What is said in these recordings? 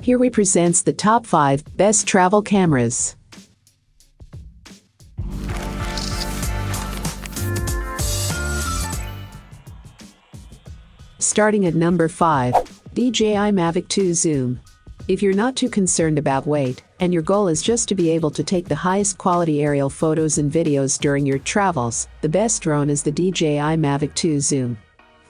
Here we presents the top 5 best travel cameras. Starting at number 5, DJI Mavic 2 Zoom. If you're not too concerned about weight, and your goal is just to be able to take the highest quality aerial photos and videos during your travels, the best drone is the DJI Mavic 2 Zoom.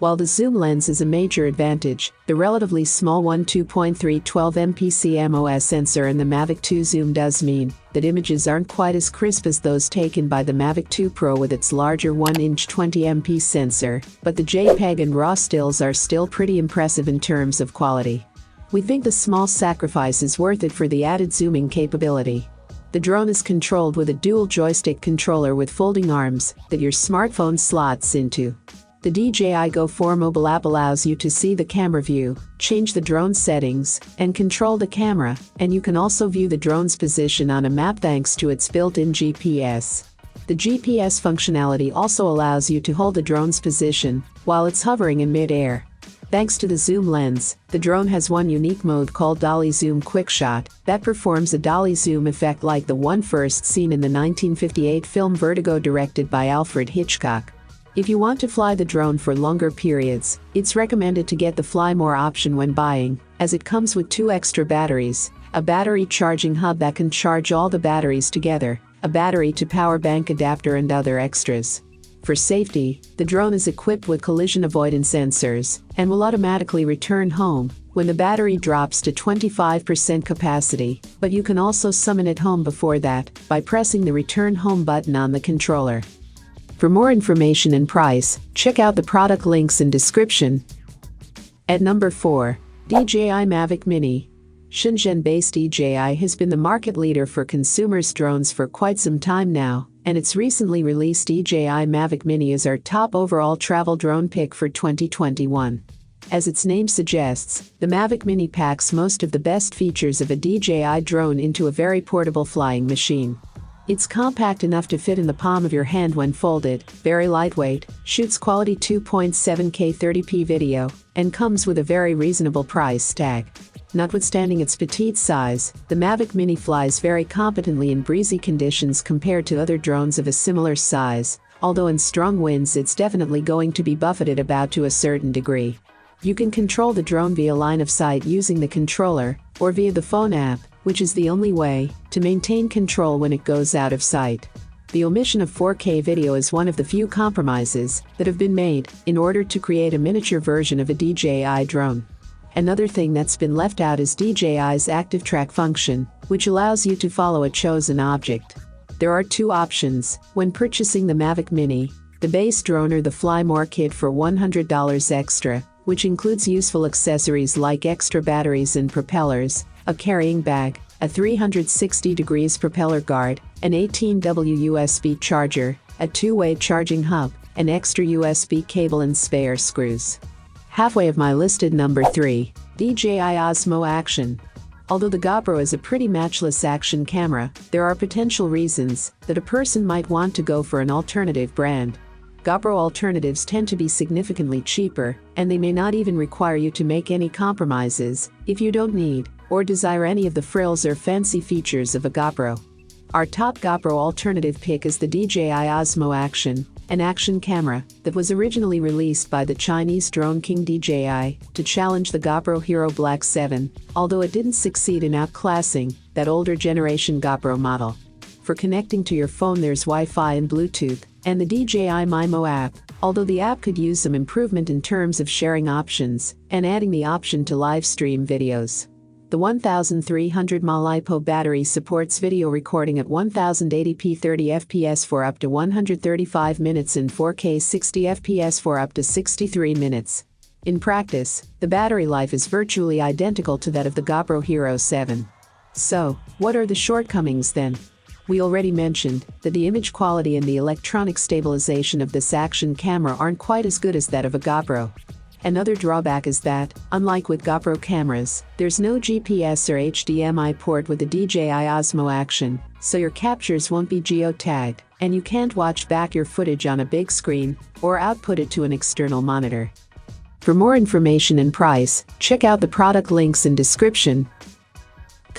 While the zoom lens is a major advantage, the relatively small 2.3 12MP CMOS sensor in the Mavic 2 Zoom does mean that images aren't quite as crisp as those taken by the Mavic 2 Pro with its larger 1-inch 20MP sensor, but the JPEG and RAW stills are still pretty impressive in terms of quality. We think the small sacrifice is worth it for the added zooming capability. The drone is controlled with a dual joystick controller with folding arms that your smartphone slots into. The DJI Go 4 mobile app allows you to see the camera view, change the drone settings, and control the camera, and you can also view the drone's position on a map thanks to its built-in GPS. The GPS functionality also allows you to hold the drone's position while it's hovering in mid-air. Thanks to the zoom lens, the drone has one unique mode called Dolly Zoom Quickshot that performs a dolly zoom effect like the one first seen in the 1958 film Vertigo directed by Alfred Hitchcock. If you want to fly the drone for longer periods, it's recommended to get the Fly More option when buying, as it comes with 2 extra batteries, a battery charging hub that can charge all the batteries together, a battery to power bank adapter and other extras. For safety, the drone is equipped with collision avoidance sensors and will automatically return home when the battery drops to 25% capacity, but you can also summon it home before that by pressing the return home button on the controller. For more information and price, check out the product links in description. At number 4, DJI Mavic Mini. Shenzhen-based DJI has been the market leader for consumers drones for quite some time now, and its recently released DJI Mavic Mini is our top overall travel drone pick for 2021. As its name suggests, the Mavic Mini packs most of the best features of a DJI drone into a very portable flying machine. It's compact enough to fit in the palm of your hand when folded, very lightweight, shoots quality 2.7K 30p video, and comes with a very reasonable price tag. Notwithstanding its petite size, the Mavic Mini flies very competently in breezy conditions compared to other drones of a similar size, although in strong winds it's definitely going to be buffeted about to a certain degree. You can control the drone via line of sight using the controller, or via the phone app, which is the only way to maintain control when it goes out of sight. The omission of 4K video is one of the few compromises that have been made in order to create a miniature version of a DJI drone. Another thing that's been left out is DJI's Active Track function, which allows you to follow a chosen object. There are 2 options when purchasing the Mavic Mini: the base drone or the Fly More kit for $100 extra, which includes useful accessories like extra batteries and propellers, a carrying bag, a 360 degrees propeller guard, an 18W USB charger, a 2-way charging hub, an extra USB cable and spare screws. Halfway of my listed number 3, DJI Osmo Action. Although the GoPro is a pretty matchless action camera, there are potential reasons that a person might want to go for an alternative brand. GoPro alternatives tend to be significantly cheaper, and they may not even require you to make any compromises if you don't need or desire any of the frills or fancy features of a GoPro. Our top GoPro alternative pick is the DJI Osmo Action, an action camera that was originally released by the Chinese drone king DJI to challenge the GoPro Hero Black 7, although it didn't succeed in outclassing that older generation GoPro model. For connecting to your phone there's Wi-Fi and Bluetooth, and the DJI Mimo app, although the app could use some improvement in terms of sharing options and adding the option to live stream videos. The 1300 mAh LiPo battery supports video recording at 1080p 30fps for up to 135 minutes and 4K 60fps for up to 63 minutes. In practice, the battery life is virtually identical to that of the GoPro Hero 7. So, what are the shortcomings then? We already mentioned that the image quality and the electronic stabilization of this action camera aren't quite as good as that of a GoPro. Another drawback is that, unlike with GoPro cameras, there's no GPS or HDMI port with the DJI Osmo Action, so your captures won't be geotagged, and you can't watch back your footage on a big screen or output it to an external monitor. For more information and price, check out the product links in description.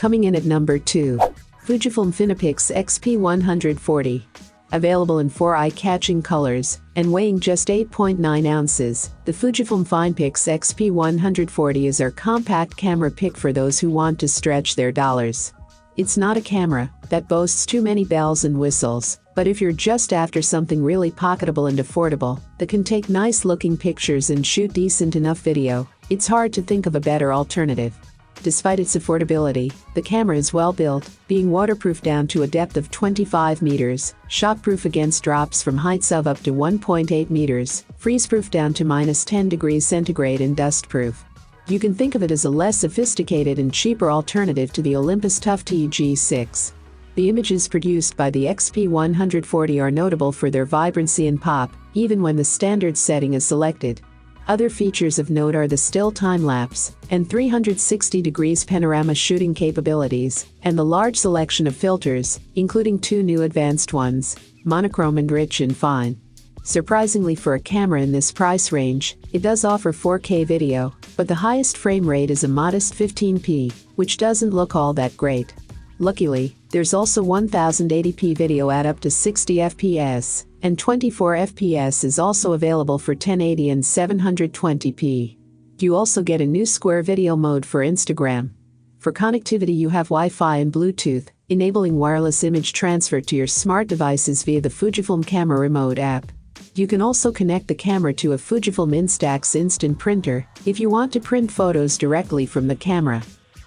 Coming in at number 2. Fujifilm Finepix XP140. Available in 4 eye-catching colors, and weighing just 8.9 ounces, the Fujifilm Finepix XP140 is our compact camera pick for those who want to stretch their dollars. It's not a camera that boasts too many bells and whistles, but if you're just after something really pocketable and affordable, that can take nice-looking pictures and shoot decent enough video, it's hard to think of a better alternative. Despite its affordability, the camera is well built, being waterproof down to a depth of 25 meters, shockproof against drops from heights of up to 1.8 meters, freeze-proof down to -10 degrees centigrade, and dust-proof. You can think of it as a less sophisticated and cheaper alternative to the Olympus Tufty G6. The images produced by the XP140 are notable for their vibrancy and pop, even when the standard setting is selected. Other features of note are the still time-lapse and 360 degrees panorama shooting capabilities, and the large selection of filters, including 2 new advanced ones, monochrome and rich and fine. Surprisingly, for a camera in this price range, it does offer 4K video, but the highest frame rate is a modest 15p, which doesn't look all that great. Luckily, there's also 1080p video at up to 60 fps, and 24 fps is also available for 1080 and 720p. You also get a new square video mode for Instagram. For connectivity, you have Wi-Fi and Bluetooth, enabling wireless image transfer to your smart devices via the Fujifilm Camera Remote app. You can also connect the camera to a Fujifilm Instax instant printer if you want to print photos directly from the camera.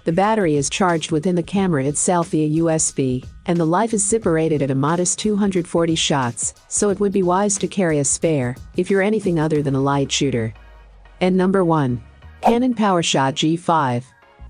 The battery is charged within the camera itself via USB, and the life is separated at a modest 240 shots, so it would be wise to carry a spare if you're anything other than a light shooter. And number 1. Canon PowerShot G5.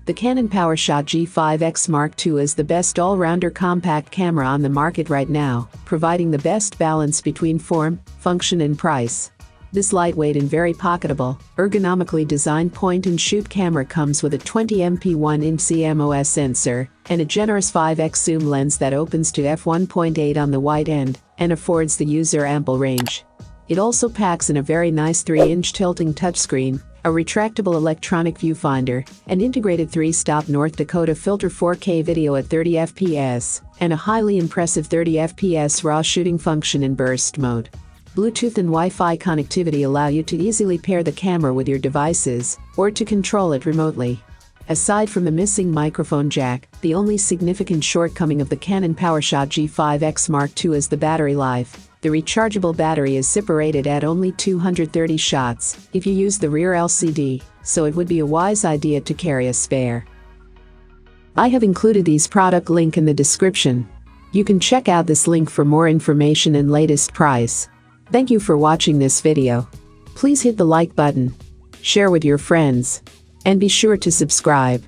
The Canon PowerShot G5 X Mark II is the best all-rounder compact camera on the market right now, providing the best balance between form, function and price. This lightweight and very pocketable, ergonomically designed point-and-shoot camera comes with a 20MP 1-inch CMOS sensor and a generous 5x zoom lens that opens to f1.8 on the wide end and affords the user ample range. It also packs in a very nice 3-inch tilting touchscreen, a retractable electronic viewfinder, an integrated 3-stop North Dakota filter 4K video at 30 fps, and a highly impressive 30 fps RAW shooting function in burst mode. Bluetooth and Wi-Fi connectivity allow you to easily pair the camera with your devices, or to control it remotely. Aside from the missing microphone jack, the only significant shortcoming of the Canon PowerShot G5 X Mark II is the battery life. The rechargeable battery is separated at only 230 shots if you use the rear LCD, so it would be a wise idea to carry a spare. I have included these product link in the description. You can check out this link for more information and latest price. Thank you for watching this video. Please hit the like button, share with your friends, and be sure to subscribe.